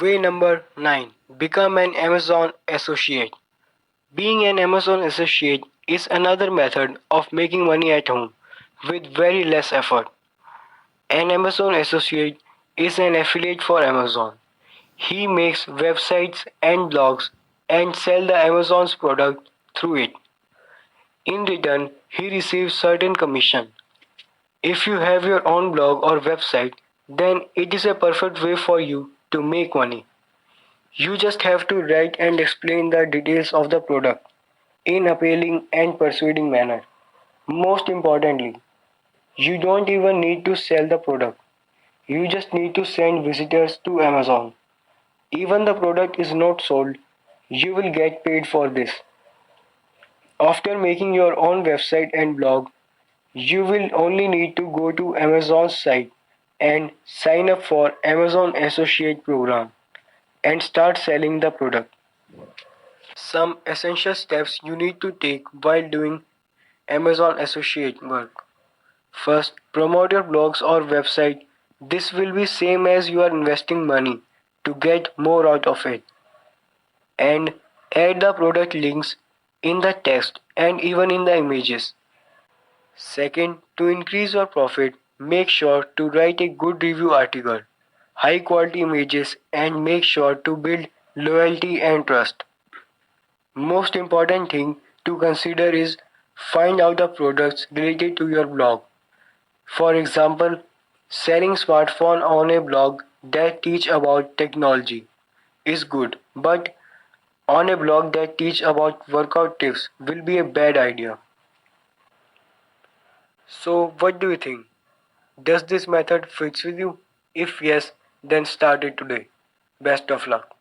Way number 9. Become an Amazon associate. Being an Amazon associate is another method of making money at home with very less effort. An Amazon associate is an affiliate for Amazon. He makes websites and blogs and sell the Amazon's product through it. In return, he receives certain commission. If you have your own blog or website, then it is a perfect way for you to make money. You just have to write and explain the details of the product in appealing and persuading manner. Most importantly, you don't even need to sell the product. You just need to send visitors to Amazon. Even the product is not sold, you will get paid for this. After making your own website and blog, you will only need to go to Amazon's site and sign up for Amazon Associate program and start selling the product. Some essential steps you need to take while doing Amazon Associate work. First, promote your blogs or website. This will be same as you are investing money to get more out of it. And add the product links in the text and even in the images. Second, to increase your profit, make sure to write a good review article, high quality images, and make sure to build loyalty and trust. Most important thing to consider is find out the products related to your blog. For example, selling smartphone on a blog that teach about technology is good, but on a blog that teach about workout tips will be a bad idea. So what do you think? Does this method fits with you? If yes, then start it today. Best of luck.